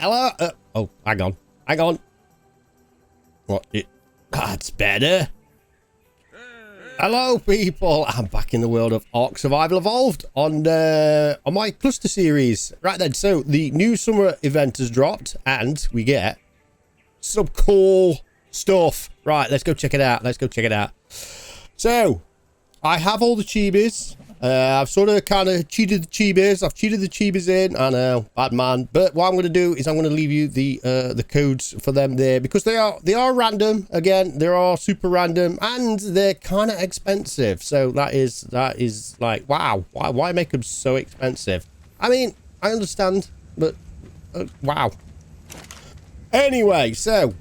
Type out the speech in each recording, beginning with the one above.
Hello? Oh, hang on. Hang on. What? That's better. Hello, people. I'm back in the world of ARK Survival Evolved on my cluster series. Right then, so the new summer event has dropped and we get some cool stuff. Right, let's go check it out. Let's go check it out. So, I have all the chibis. I've sort of kind of cheated the chibis. I've cheated the chibis in. I know, bad man. But what I'm going to do is I'm going to leave you the codes for them there because they are random. Again, they are super random and they're kind of expensive. So that is like, wow, why make them so expensive? I mean, I understand, but wow. Anyway, so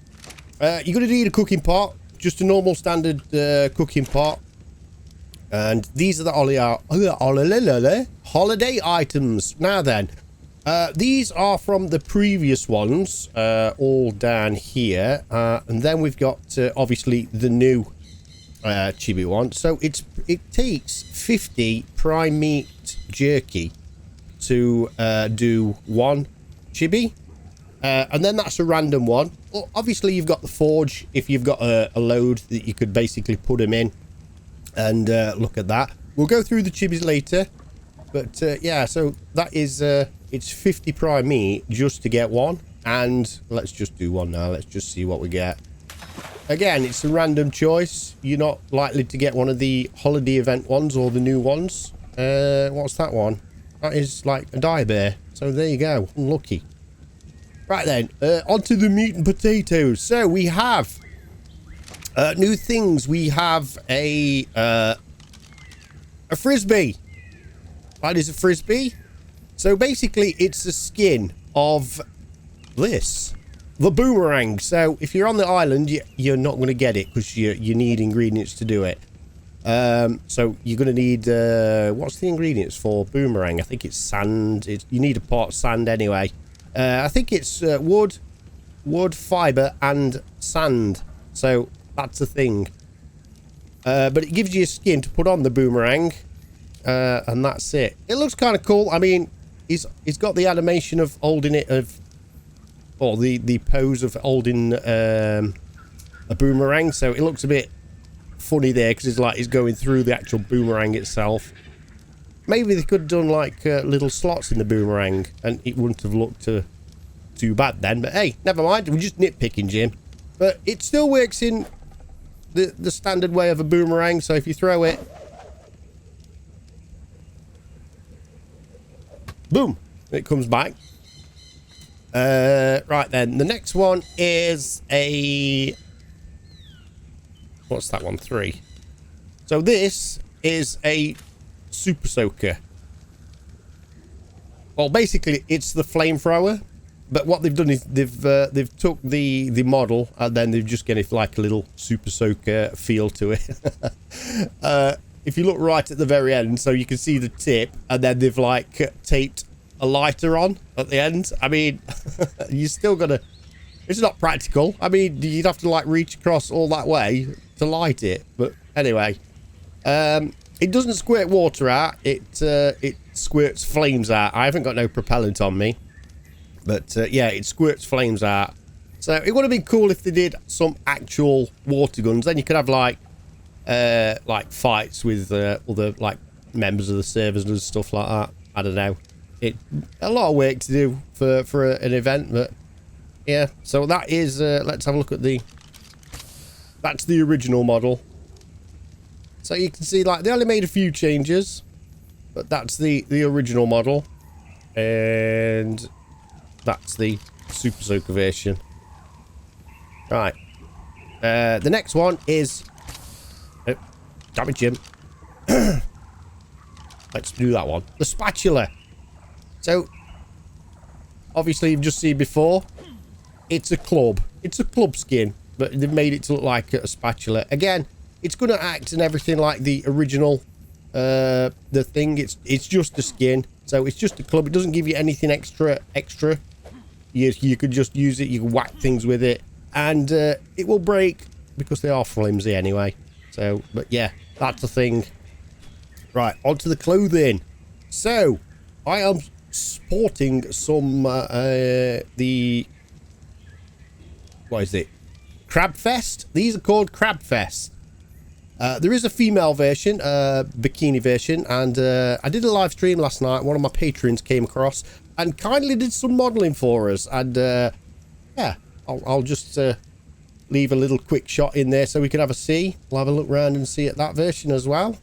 you're going to need a cooking pot, just a normal standard cooking pot. And these are the holiday items. Now then, these are from the previous ones, all down here. And then we've got, obviously, the new chibi one. So it takes 50 prime meat jerky to do one chibi. And then that's a random one. Well, obviously, you've got the forge if you've got a load that you could basically put them in. And look at that. We'll go through the chibis later. But yeah, so that is it's 50 prime meat just to get one. And let's just do one now. Let's just see what we get. Again, it's a random choice. You're not likely to get one of the holiday event ones or the new ones. What's that one? That is like a dye bear. So there you go. Unlucky. Right then, onto the meat and potatoes. So we have new things. We have a frisbee. That is a frisbee. So basically, it's the skin of this, the boomerang. So if you're on the island, you're not going to get it because you need ingredients to do it. So you're going to need what's the ingredients for boomerang? I think it's sand. You need a part of sand anyway. I think it's wood, fiber, and sand. So that's the thing. But it gives you a skin to put on the boomerang. And that's it. It looks kind of cool. I mean, he's got the animation of holding it, or the pose of holding a boomerang. So it looks a bit funny there because it's like he's going through the actual boomerang itself. Maybe they could have done like little slots in the boomerang and it wouldn't have looked too bad then. But hey, never mind. We're just nitpicking, Jim. But it still works in the standard way of a boomerang. So if you throw it, boom, it comes back. Right then, the next one is a... What's that one? 3. So this is a super soaker. Well, basically, it's the flamethrower. But what they've done is they've took the model and then they've just given it like a little super soaker feel to it. If you look right at the very end, so you can see the tip, and then they've like taped a lighter on at the end. I mean, you still gotta. It's not practical. I mean, you'd have to like reach across all that way to light it. But anyway, it doesn't squirt water out. It squirts flames out. I haven't got no propellant on me. But yeah, it squirts flames out. So it would have been cool if they did some actual water guns. Then you could have like fights with other like members of the servers and stuff like that. I don't know. A lot of work to do for an event, but yeah. So that is. Let's have a look at that's the original model. So you can see like they only made a few changes, but that's the original model, and that's the super soaker version. Right. The next one is... Oh, damn it, Jim. Let's do that one. The spatula. So, obviously, you've just seen before. It's a club. It's a club skin, but they've made it to look like a spatula. Again, it's going to act and everything like the original, the thing. It's just a skin. So, it's just a club. It doesn't give you anything extra. You could just use it. You can whack things with it. And it will break because they are flimsy anyway. So, but yeah, that's the thing. Right, onto the clothing. So, I am sporting some the what is it? Crab Fest. These are called Crab Fest. There is a female version, bikini version, and I did a live stream last night. One of my patrons came across and kindly did some modeling for us, and yeah, I'll just leave a little quick shot in there so we can have a see. We'll have a look around and see at that version as well.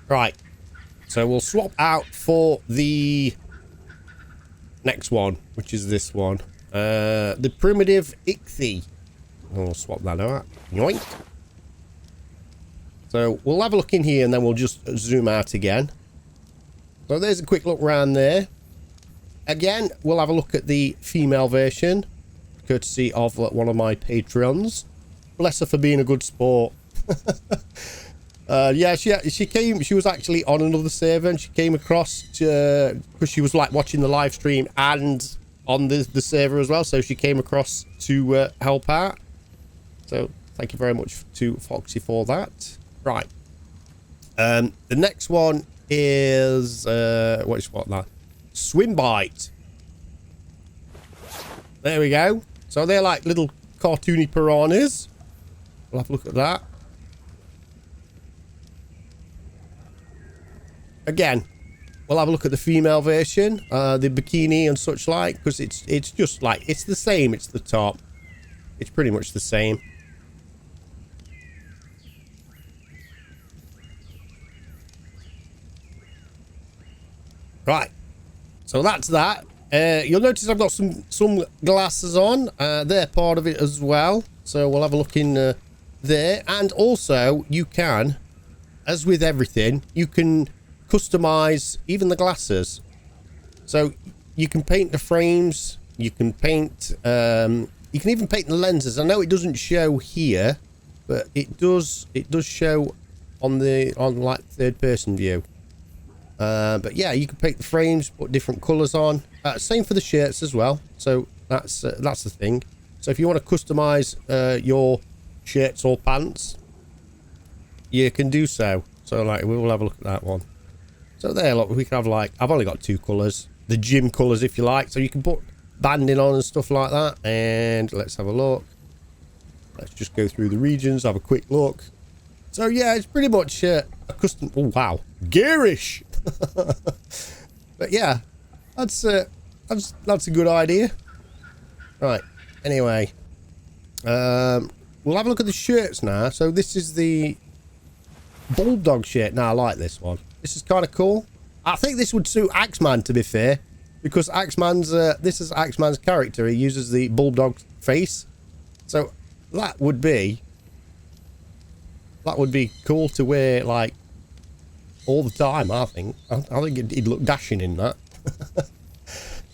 Right, so we'll swap out for the next one, which is this one, the primitive ichthy. We'll swap that out. Yoink. So we'll have a look in here and then we'll just zoom out again. So there's a quick look around there. Again, we'll have a look at the female version, courtesy of one of my patrons. Bless her for being a good sport. Yeah, she was actually on another server, and she came across because she was like watching the live stream and on the server as well, so she came across to help out. So thank you very much to Foxy for that. Right, the next one is what that? Swim bite. There we go. So they're like little cartoony piranhas. We'll have a look at that. Again, we'll have a look at the female version, the bikini and such like, because it's just like, it's the same. It's the top. It's pretty much the same. Right. So that's that. You'll notice I've got some glasses on. They're part of it as well. So we'll have a look in there. And also, you can, as with everything, you can customize even the glasses. So you can paint the frames, you can paint you can even paint the lenses. I know it doesn't show here, but it does show on like third person view. But yeah, you can paint the frames, put different colors on. Same for the shirts as well. So that's the thing. So if you want to customize your shirts or pants, you can do so. So like, we will have a look at that one. So there, look, we can have like, I've only got two colours, the gym colours if you like, so you can put banding on and stuff like that. And let's have a look. Let's just go through the regions, have a quick look. So yeah, it's pretty much a custom. Oh wow, garish. But yeah, that's a good idea. Right. Anyway, we'll have a look at the shirts now. So this is the bulldog shirt. Now I like this one. This is kind of cool. I think this would suit Axeman, to be fair, because Axeman's this is Axeman's character. He uses the bulldog face, so that would be cool to wear like all the time. I think he'd look dashing in that.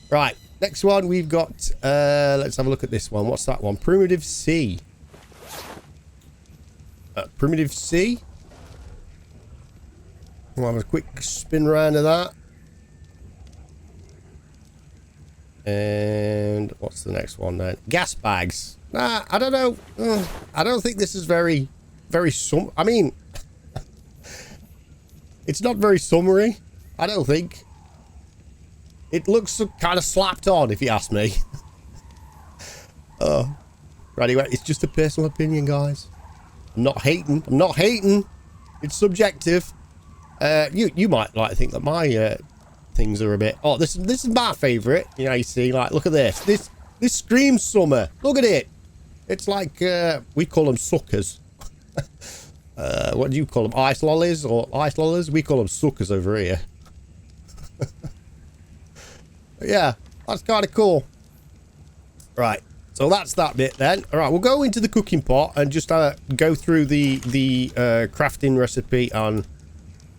Right, next one we've got. Let's have a look at this one. What's that one? Primitive C. Primitive C. We'll have a quick spin around of that. And what's the next one then? Gas bags. Nah, I don't know. I don't think this is very I mean, it's not very summery. I don't think. It looks kind of slapped on, if you ask me. Right, anyway, it's just a personal opinion, guys. I'm not hating. It's subjective. You might like think that my things are a bit. Oh, this is my favorite. You know, you see, like, look at this. This screams summer. Look at it. It's like we call them suckers. What do you call them? Ice lollies or ice lollies? We call them suckers over here. Yeah, that's kind of cool. Right. So that's that bit then. All right, we'll go into the cooking pot and just go through the crafting recipe on.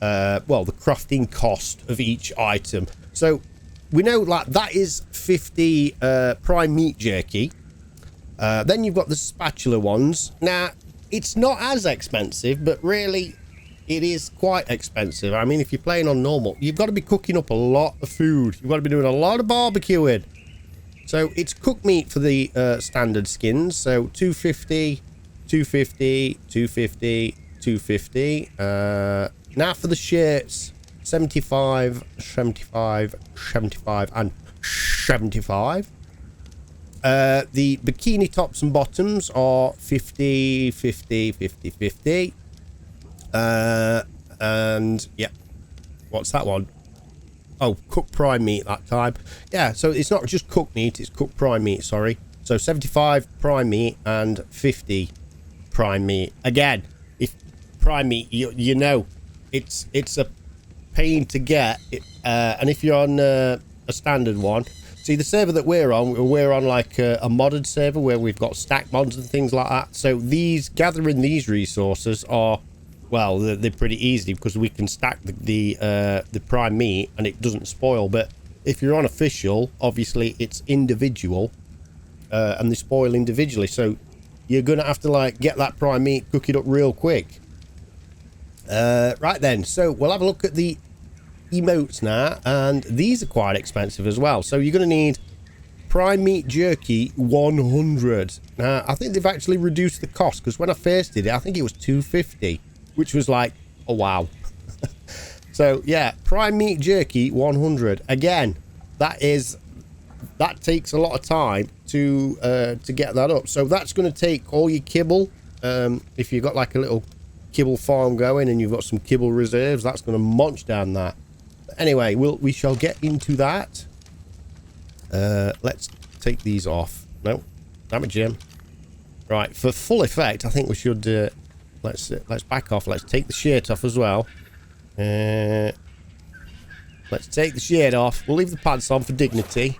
Well, the crafting cost of each item. So we know like that is 50 prime meat jerky. Then you've got the spatula ones. Now it's not as expensive, but really it is quite expensive. I mean, if you're playing on normal, you've got to be cooking up a lot of food. You've got to be doing a lot of barbecuing. So it's cooked meat for the standard skins. So 250, 250, 250, 250. Now for the shirts, 75, 75, 75, and 75. The bikini tops and bottoms are 50, 50, 50, 50. And yeah, what's that one? Oh, cooked prime meat that time. Yeah, so it's not just cooked meat, it's cooked prime meat, sorry. So 75 prime meat and 50 prime meat. Again, if prime meat, you know, it's a pain to get. And if you're on a standard one, see the server that we're on like a modded server where we've got stack mods and things like that. So gathering these resources are, well, they're pretty easy because we can stack the prime meat and it doesn't spoil. But if you're on official, obviously it's individual, and they spoil individually. So you're gonna have to like get that prime meat, cook it up real quick. Right then, so we'll have a look at the emotes now, and these are quite expensive as well. So you're gonna need prime meat jerky 100. Now I think they've actually reduced the cost, because when I first did it, I think it was 250. Which was like, oh wow. So yeah, prime meat jerky 100. Again, that takes a lot of time to get that up. So that's going to take all your kibble. If you've got like a little kibble farm going and you've got some kibble reserves, that's going to munch down that. But anyway, we shall get into that. Let's take these off. No, damn it, Jim. Right, for full effect, I think we should. Let's back off. Let's take the shirt off as well. Let's take the shirt off. We'll leave the pants on for dignity.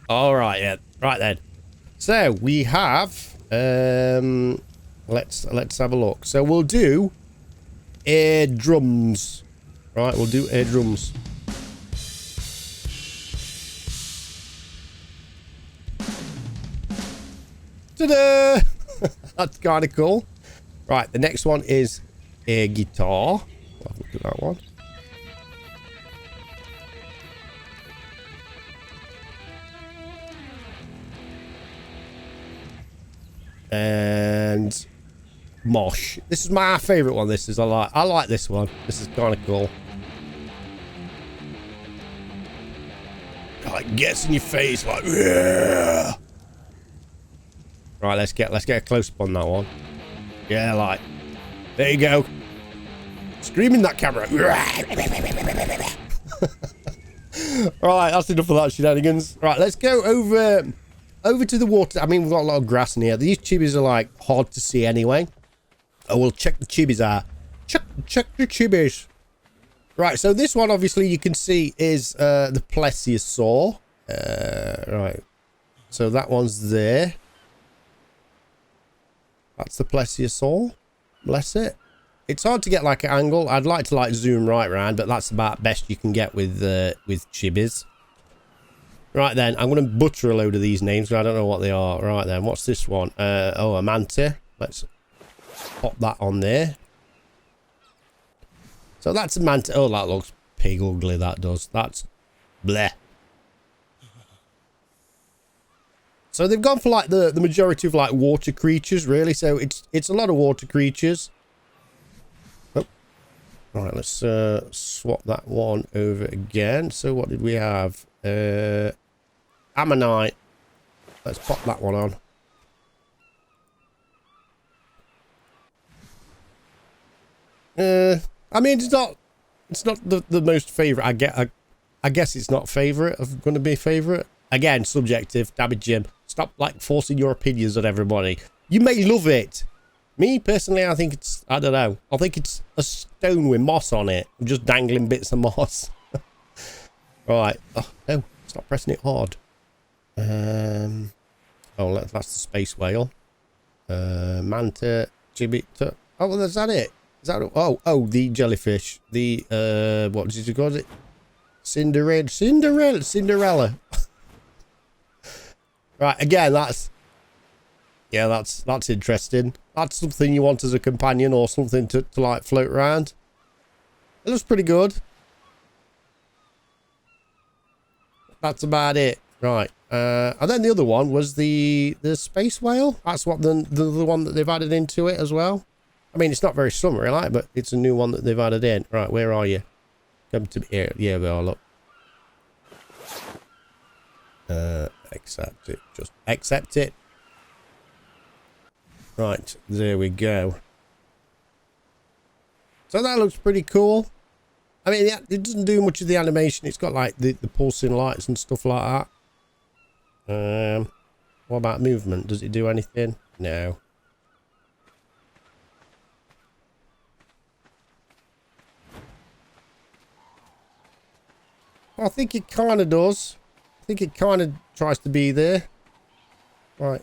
All right, yeah. Right then. So we have. Let's have a look. So we'll do air drums. Right, we'll do air drums. Ta-da! That's kind of cool. Right, the next one is a guitar. I'll have a look at that one. And mosh. This is my favourite one. This is I like this one. This is kind of cool. Like gets in your face like. Yeah. Right, let's get a close up on that one. Yeah, like, there you go. Screaming that camera. Right, that's enough of that shenanigans. Right, let's go over to the water. I mean, we've got a lot of grass in here. These chibis are like hard to see anyway. Oh, we'll check the chibis out. Check the chibis. Right, so this one obviously you can see is the Plesiosaur. Right, so that one's there. That's the Plesiosaur. Bless it. It's hard to get like an angle. I'd like to like zoom right round, but that's about best you can get with chibis. Right then, I'm going to butcher a load of these names, but I don't know what they are. Right then, what's this one? Oh, a Manta. Let's pop that on there. So that's a Manta. Oh, that looks pig ugly, that does. That's bleh. So they've gone for like the majority of like water creatures, really. So it's a lot of water creatures. Oh. All right, let's swap that one over again. So what did we have? Ammonite. Let's pop that one on. I mean, it's not the most favorite. I guess it's not favorite. I'm going to be favorite. Again, subjective. Damn it, Jim. Stop like forcing your opinions on everybody. You may love it. Me personally, I think it's, I don't know. I think it's a stone with moss on it. I'm just dangling bits of moss. Right. Oh, no, stop pressing it hard. Oh, that's the space whale. Manta, Chibi. Oh, well, is that it? Is that? Oh, the jellyfish. The what did you call it? Cinderella. Right, again, that's interesting. That's something you want as a companion or something to like float around. It looks pretty good. That's about it. Right. And then the other one was the space whale. That's what the one that they've added into it as well. I mean, it's not very summery, like, but it's a new one that they've added in. Right, where are you? Come to here. Yeah, we are. Look. Accept it. Just accept it. Right, there we go. So that looks pretty cool. I mean, it doesn't do much of the animation. It's got like the pulsing lights and stuff like that. What about movement? Does it do anything? No. I think it kind of does. I think it kind of tries to be there. Right.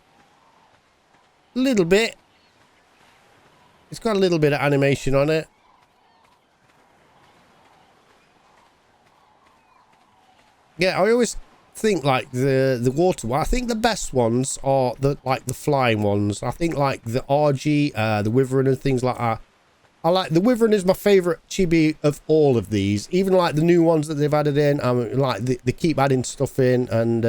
A little bit. It's got a little bit of animation on it. Yeah, I always think like the water one. I think the best ones are the flying ones. I think like the RG, the Wyvern and things like that. I like the Wyvern is my favourite chibi of all of these. Even like the new ones that they've added in. Like they keep adding stuff in, and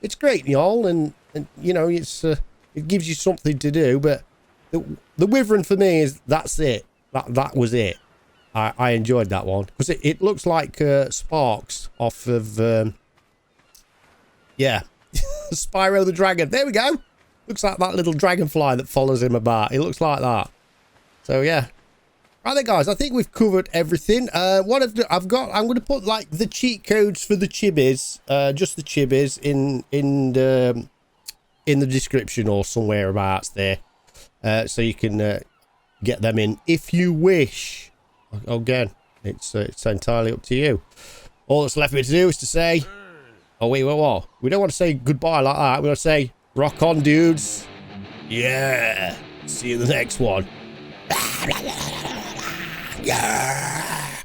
it's great, y'all. And you know, it's it gives you something to do. But the Wyvern for me is that's it. That was it. I enjoyed that one because it looks like Sparks off of yeah, Spyro the Dragon. There we go. Looks like that little dragonfly that follows him about. It looks like that. So yeah. Right then, guys, I think we've covered everything. What I'm going to put like the cheat codes for the chibis, just the chibis in the description or somewhere abouts there, so you can get them in if you wish. Again, it's entirely up to you. All that's left for me to do is to say, oh wait, what? We don't want to say goodbye like that. We want to say, rock on, dudes. Yeah. See you in the next one. Yeah.